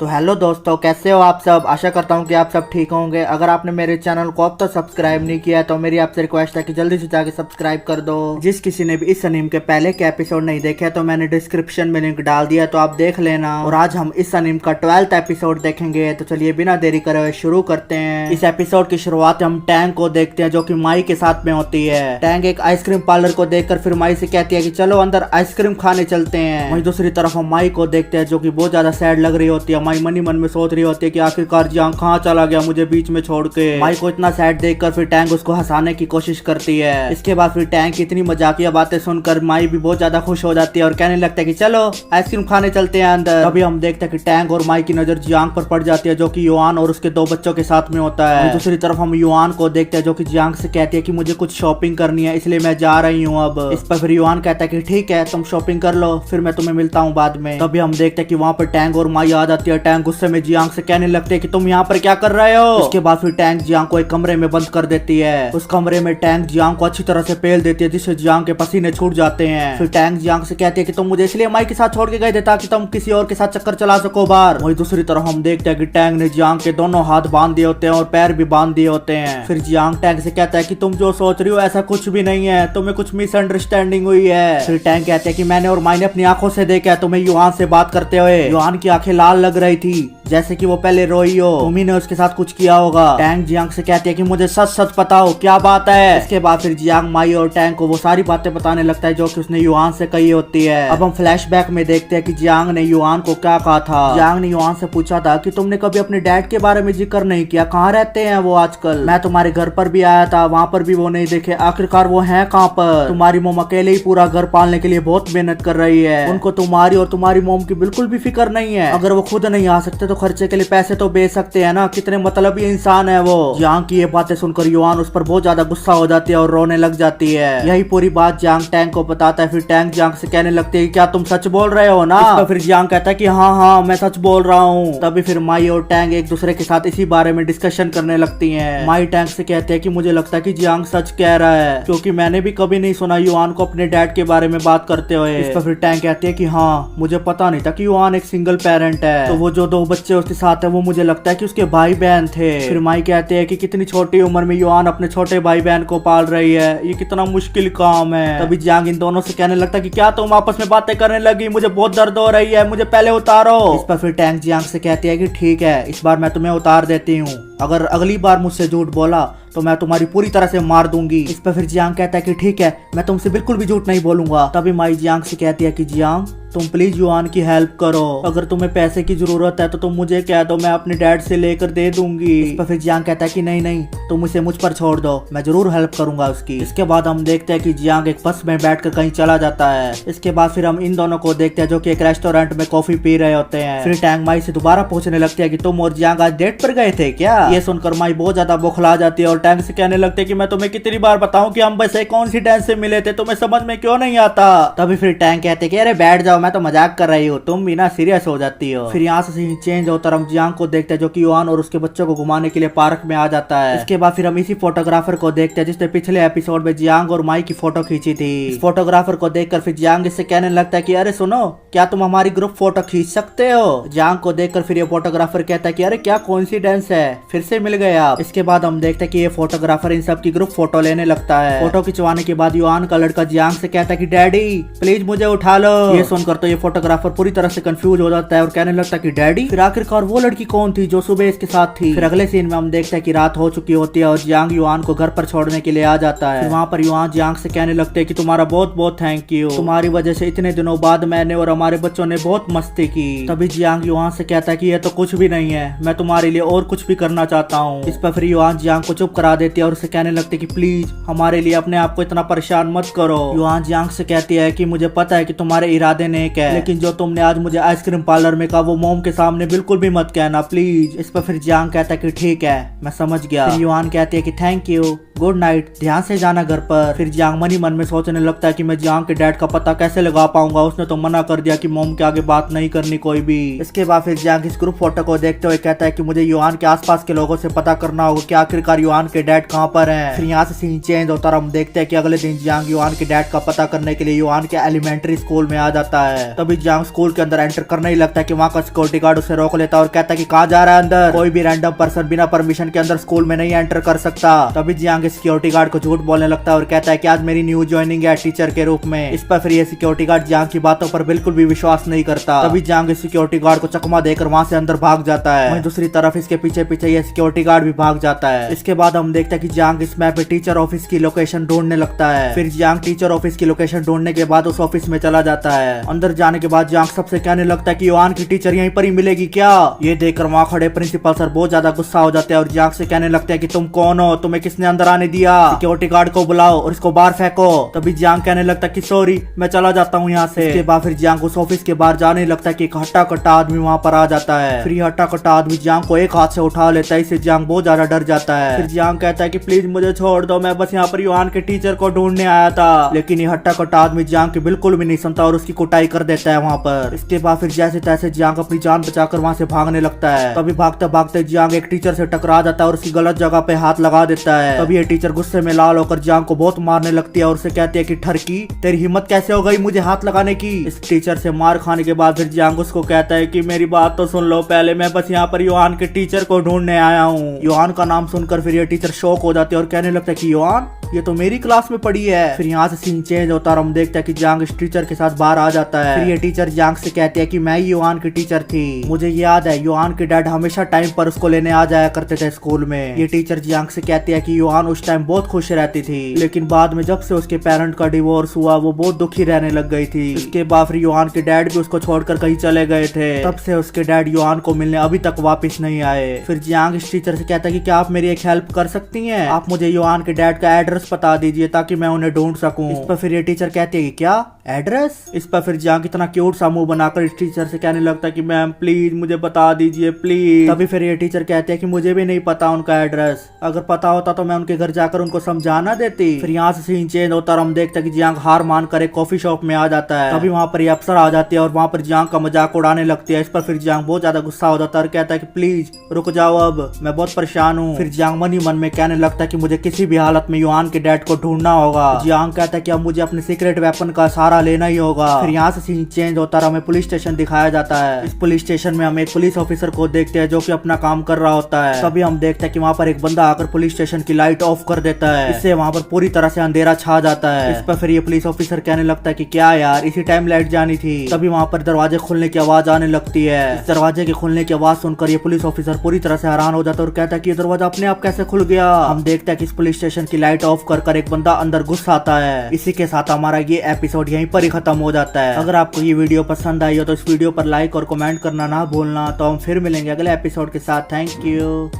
तो हेलो दोस्तों, कैसे हो आप सब। आशा करता हूँ कि आप सब ठीक होंगे। अगर आपने मेरे चैनल को अब तक सब्सक्राइब नहीं किया है तो मेरी आपसे रिक्वेस्ट है कि जल्दी से जाके सब्सक्राइब कर दो। जिस किसी ने भी इस अनीम के पहले के एपिसोड नहीं देखे तो मैंने डिस्क्रिप्शन में लिंक डाल दिया, तो आप देख लेना। और आज हम इस अनीम का 12th एपिसोड देखेंगे। तो चलिए बिना देरी करे हुए शुरू करते हैं। इस एपिसोड की शुरुआत हम टैंग को देखते हैं जो कि माई के साथ में होती है। टैंग एक आइसक्रीम पार्लर को देखकर फिर माई से कहती है कि चलो अंदर आइसक्रीम खाने चलते हैं। वहीं दूसरी तरफ हम माई को देखते हैं जो कि बहुत ज्यादा सैड लग रही होती है। माई मन ही मन में सोच रही होती है कि आखिरकार जियांग कहाँ चला गया मुझे बीच में छोड़ के। माई को इतना सैड देखकर फिर टैंग उसको हंसाने की कोशिश करती है। इसके बाद फिर टैंग की इतनी मजाकिया बातें सुनकर माई भी बहुत ज्यादा खुश हो जाती है और कहने लगता है कि चलो आइसक्रीम खाने चलते हैं अंदर। तभी हम देखते हैं कि टैंग और माई की नजर जियांग पर पड़ जाती है जो कि युआन और उसके 2 बच्चों के साथ में होता है। दूसरी तरफ हम युआन को देखते हैं जो कि जियांग से कहती है कि मुझे कुछ शॉपिंग करनी है इसलिए मैं जा रही हूँ अब। इस पर फिर युआन कहता है कि ठीक है तुम शॉपिंग कर लो, फिर मैं तुम्हें मिलता हूँ बाद में। तभी हम देखते हैं कि वहाँ पर टैंग और माई आ जाती है। टैंग गुस्से में जियांग से कहने लगते हैं कि तुम यहाँ पर क्या कर रहे हो। उसके बाद फिर टैंग जियांग को एक कमरे में बंद कर देती है। उस कमरे में टैंग जियांग को अच्छी तरह से पेल देती है जिससे जियांग के पसीने छूट जाते हैं। फिर टैंग जियांग से कहती है कि तुम मुझे इसलिए माई के साथ छोड़ के गए थे ताकि तुम किसी और के साथ चक्कर चला सको बाहर। वही दूसरी तरफ हम देखते हैं कि टैंग ने जियांग के दोनों हाथ बांध दिए होते हैं और पैर भी बांध दिए होते हैं। फिर जियांग टैंग से कहता है कि तुम जो सोच रही हो ऐसा कुछ भी नहीं है, तुम्हें कुछ मिसअंडरस्टैंडिंग हुई है। फिर टैंग कहते हैं कि मैंने और माई ने अपनी आंखों से देखा तुम्हें युआन से बात करते हुए। युआन की आंखें लाल लग रही थी जैसे कि वो पहले रोई हो, तुम्ही ने उसके साथ कुछ किया होगा। टैंग जियांग से कहती है कि मुझे सच सच बताओ क्या बात है। इसके बाद फिर जियांग माई और टैंग को वो सारी बातें बताने लगता है जो कि उसने युआन से कही होती है। अब हम फ्लैशबैक में देखते हैं कि जियांग ने युआन को क्या कहा था। जियांग ने युआन से पूछा था कि तुमने कभी अपने डैड के बारे में जिक्र नहीं किया, कहाँ रहते हैं वो आजकल। मैं तुम्हारे घर पर भी आया था, वहाँ पर भी वो नहीं देखे, आखिरकार वो है कहाँ पर। तुम्हारी मोम अकेले ही पूरा घर पालने के लिए बहुत मेहनत कर रही है, उनको तुम्हारी और तुम्हारी मोम की बिल्कुल भी फिक्र नहीं है। अगर वो खुद नहीं आ सकते तो खर्चे के लिए पैसे तो बेच सकते हैं ना, कितने मतलबी इंसान है वो। जियांग की ये बातें सुनकर युआन उस पर बहुत ज्यादा गुस्सा हो जाती है और रोने लग जाती है। यही पूरी बात जियांग टैंग को बताता है। फिर टैंग जियांग से कहने लगती है क्या तुम सच बोल रहे हो ना। तो फिर जियांग कहता है कि हाँ हाँ मैं सच बोल रहा हूँ। तभी फिर माई और टैंग एक दूसरे के साथ इसी बारे में डिस्कशन करने लगती है। माई टैंग से कहते हैं कि मुझे लगता है कि जियांग सच कह रहा है क्योंकि मैंने भी कभी नहीं सुना युआन को अपने डैड के बारे में बात करते हुए। इस पर फिर टैंग कहती है कि हाँ मुझे पता नहीं था कि युआन एक सिंगल पेरेंट है, तो वो जो 2 बच्चे उसके साथ है वो मुझे लगता है कि उसके भाई बहन थे। फिर माई कहते हैं कि कितनी छोटी उम्र में युआन अपने छोटे भाई बहन को पाल रही है, ये कितना मुश्किल काम है। तभी जियांग इन दोनों से कहने लगता है कि क्या तुम आपस में बातें करने लगी, मुझे बहुत दर्द हो रही है, मुझे पहले उतारो। इस पर फिर टैंग जियांग से कहती है कि ठीक है इस बार मैं तुम्हें उतार देती हूँ, अगर अगली बार मुझसे झूठ बोला तो मैं तुम्हारी पूरी तरह से मार दूंगी। इस पर फिर जियांग कहता है कि ठीक है मैं तुमसे बिल्कुल भी झूठ नहीं बोलूंगा। तभी माई जियांग से कहती है कि जियांग तुम प्लीज युआन की हेल्प करो, अगर तुम्हें पैसे की जरूरत है तो तुम मुझे कह दो, मैं अपने डैड से लेकर दे दूंगी। इस पर फिर जियांग कहता है कि नहीं नहीं तुम उसे मुझ पर छोड़ दो, मैं जरूर हेल्प करूंगा उसकी। इसके बाद हम देखते हैं कि जियांग एक बस में बैठकर कहीं चला जाता है। इसके बाद फिर हम इन दोनों को देखते हैं जो कि एक रेस्टोरेंट में कॉफी पी रहे होते हैं। फिर टैंग माई से दोबारा पूछने लगती है कि तुम और जियांग आज डेट पर गए थे क्या। ये सुनकर माई बहुत ज्यादा बौखला जाती है और टैंग से कहने लगते कि मैं तुम्हें कितनी बार बताऊं कि हम बस एक कॉन्सिडेंस से मिले थे, तुम्हें समझ में क्यों नहीं आता। तभी फिर टैंग कहते कि अरे बैठ जाओ मैं तो मजाक कर रही हूँ, तुम भी ना सीरियस हो जाती हो। फिर यहाँ से सीन चेंज होता है, हम जियांग को देखते हैं जो कि युआन और उसके बच्चों को घुमाने के लिए पार्क में आ जाता है। इसके बाद फिर हम इसी फोटोग्राफर को देखते हैं जिसने पिछले एपिसोड में जियांग और माई की फोटो खींची थी। इस फोटोग्राफर को देखकर फिर जियांग इससे कहने लगता है कि अरे सुनो क्या तुम हमारी ग्रुप फोटो खींच सकते हो। जियांग को देखकर फिर ये फोटोग्राफर कहता है कि अरे क्या कोइंसिडेंस है, फिर से मिल गए आप। इसके बाद हम देखते हैं कि ये फोटोग्राफर इन सब की ग्रुप फोटो लेने लगता है। फोटो खिंचवाने के बाद युआन का लड़का जियांग से कहता है कि डैडी प्लीज मुझे उठा लो। ये सुनकर तो ये फोटोग्राफर पूरी तरह से कंफ्यूज हो जाता है और कहने लगता है कि डैडी। फिर आखिरकार वो लड़की कौन थी जो सुबह इसके साथ थी। फिर अगले सीन में हम देखते हैं कि रात हो चुकी होती है और जियांग युआन को घर पर छोड़ने के लिए आ जाता है। फिर वहाँ पर युआन जियांग से कहने लगते हैं कि तुम्हारा बहुत बहुत थैंक यू, तुम्हारी वजह से इतने दिनों बाद मैंने और हमारे बच्चों ने बहुत मस्ती की। तभी जियांग युआन से कहता है कि ये तो कुछ भी नहीं है, मैं तुम्हारे लिए और कुछ भी करना चाहता हूँ। इस पर फिर युआन जियांग को चुप करा देती है और उसे कहने लगती है कि प्लीज हमारे लिए अपने आप को इतना परेशान मत करो। युआन जियांग से कहती है कि मुझे पता है कि तुम्हारे इरादे नेक है, लेकिन जो तुमने आज मुझे आइसक्रीम पार्लर में कहा वो मोम के सामने बिल्कुल भी मत कहना प्लीज। इस पर फिर जियांग कहता है कि ठीक है मैं समझ गया। फिर युआन कहती है कि थैंक यू, गुड नाइट, ध्यान से जाना घर पर। फिर जियांग मन ही मन में सोचने लगता है कि मैं जियांग के डैड का पता कैसे लगा पाऊंगा, उसने तो मना कर दिया कि मोम के आगे बात नहीं करनी कोई भी। इसके बाद फिर जियांग इस ग्रुप फोटो को देखते हुए कहता है कि मुझे युआन के आसपास के लोगों से पता करना होगा कि आखिरकार युआन के डैड कहाँ पर हैं। फिर यहाँ से सीन चेंज होता और हम देखते हैं कि अगले दिन जियांग युआन के डैड का पता करने के लिए युआन के एलिमेंट्री स्कूल में आ जाता है। तभी जियांग स्कूल के अंदर एंटर करने ही लगता है कि वहाँ का सिक्योरिटी गार्ड उसे रोक लेता है और कहता है कि कहाँ जा रहा है अंदर, कोई भी रैंडम पर्सन बिना परमिशन के अंदर स्कूल में नहीं एंटर कर सकता। तभी जियांग सिक्योरिटी गार्ड को झूठ बोलने लगता है और कहता है कि आज मेरी न्यू ज्वाइनिंग है टीचर के रूप में। इस पर फिर ये सिक्योरिटी गार्ड जियांग की बातों पर बिल्कुल भी विश्वास नहीं करता। तभी जियांग सिक्योरिटी गार्ड को चकमा देकर वहाँ से अंदर भाग जाता है। वहीं दूसरी तरफ इसके पीछे पीछे ये सिक्योरिटी गार्ड भी भाग जाता है। इसके बाद हम देखते हैं कि जियांग इस मैप पे टीचर ऑफिस की लोकेशन ढूंढने लगता है। फिर जियांग टीचर ऑफिस की लोकेशन ढूंढने के बाद उस ऑफिस में चला जाता है। अंदर जाने के बाद जियांग सबसे कहने लगता है कि युआन की टीचर यहीं पर ही मिलेगी क्या। ये देखकर वहाँ खड़े प्रिंसिपल सर बहुत ज्यादा गुस्सा हो जाते हैं और जियांग से कहने लगते हैं कि तुम कौन हो, तुम्हें किसने अंदर आने दिया, सिक्योरिटी गार्ड को बुलाओ और इसको बाहर फेंको। तभी जियांग कहने लगता है कि सॉरी मैं चला जाता हूँ यहाँ से। इसके बाद फिर जियांग उस ऑफिस के बाहर जाने लगता है कि एक हट्टा कट्टा आदमी वहाँ पर आ जाता है। फिर हट्टा कट्टा आदमी जियांग को एक हाथ से उठा लेता है। इससे जियांग बहुत ज्यादा डर जाता है। फिर जियांग कहता है कि प्लीज मुझे छोड़ दो, मैं बस यहाँ पर युआन के टीचर को ढूंढने आया था। लेकिन ये हट्टा कट्टा आदमी जियांग की बिल्कुल भी नहीं सुनता और उसकी कुटाई कर देता है वहाँ पर। इसके बाद फिर जैसे तैसे जियांग अपनी जान बचाकर वहाँ से भागने लगता है। तभी भागते भागते जियांग एक टीचर से टकरा जाता है और उसकी गलत जगह पे हाथ लगा देता है। तभी ये टीचर गुस्से में लाल होकर जियांग को बहुत मारने लगती है और उसे कहती है कि ठरकी तेरी हिम्मत कैसे हो गई मुझे हाथ लगाने की। इस टीचर से मार खाने के बाद फिर जियांग उसको कहता है कि मेरी बात तो सुन लो पहले, मैं बस यहाँ पर युआन के टीचर को ढूंढने आया हूँ। युआन का नाम सुनकर फिर ये टीचर शॉक हो जाती है और कहने लगता है कि युआन ये तो मेरी क्लास में पढ़ी है। फिर यहाँ से सीन चेंज होता और हम देखते हैं कि जियांग इस टीचर के साथ बाहर आ जाता है। फिर ये टीचर जियांग से कहती है कि मैं ही युआन की टीचर थी, मुझे याद है युआन के डैड हमेशा टाइम पर उसको लेने आ जाया करते थे स्कूल में। ये टीचर जियांग से कहती है कि युआन उस टाइम बहुत खुश रहती थी, लेकिन बाद में जब से उसके पेरेंट का डिवोर्स हुआ वो बहुत दुखी रहने लग गई थी। इसके बाद फिर युआन के डैड भी उसको छोड़कर कहीं चले गए थे। तब से उसके डैड युआन को मिलने अभी तक वापस नहीं आए। फिर जियांग इस टीचर से कहता है कि क्या आप मेरी एक हेल्प कर सकती हैं, आप मुझे युआन के डैड का एड्रेस बता दीजिए ताकि मैं उन्हें ढूंढ सकूं। इस पर फिर ये टीचर कहती है कि क्या एड्रेस। इस पर फिर जियांग इतना क्यूट सा मुंह बनाकर इस टीचर से कहने लगता है कि मैम प्लीज मुझे बता दीजिए प्लीज। तभी फिर ये टीचर कहते हैं कि मुझे भी नहीं पता उनका एड्रेस, अगर पता होता तो मैं उनके घर जाकर उनको समझाना देती। फिर यहाँ से सीन चेंज होता और हम देखते हैं कि जियांग हार मानकर एक कॉफी शॉप में आ जाता है। तभी वहाँ पर ये अफसर आ जाती है और वहाँ पर जियांग का मजाक उड़ाने लगती है। इस पर फिर जियांग बहुत ज्यादा गुस्सा हो जाता है और कहता है कि प्लीज रुक जाओ, अब मैं बहुत परेशान हूँ। फिर जियांग मन ही मन में कहने लगता है कि मुझे किसी भी हालत में युआन के डैड को ढूंढना होगा। जियांग कहता है कि अब मुझे अपने सीक्रेट वेपन का सहारा लेना ही होगा। फिर यहाँ से सीन चेंज होता है, हमें पुलिस स्टेशन दिखाया जाता है। इस पुलिस स्टेशन में हम एक पुलिस ऑफिसर को देखते हैं जो कि अपना काम कर रहा होता है। तभी हम देखते हैं कि वहाँ पर एक बंदा आकर पुलिस स्टेशन की लाइट ऑफ कर देता है, इससे वहाँ पर पूरी तरह से अंधेरा छा जाता है। इस पर फिर ये पुलिस ऑफिसर कहने लगता है कि क्या यार इसी टाइम लाइट जानी थी। तभी वहाँ पर दरवाजे खुलने की आवाज आने लगती है। इस दरवाजे के खुलने की आवाज सुनकर ये पुलिस ऑफिसर पूरी तरह से हैरान हो जाता है और कहता है कि ये दरवाजा अपने आप कैसे खुल गया। हम देखते हैं कि इस पुलिस स्टेशन की लाइट ऑफ कर एक बंदा अंदर घुस आता है। इसी के साथ हमारा ये एपिसोड यहीं पर ही खत्म हो जाता है। अगर आपको ये वीडियो पसंद आई हो तो इस वीडियो पर लाइक और कमेंट करना ना भूलना। तो हम फिर मिलेंगे अगले एपिसोड के साथ। Thank you.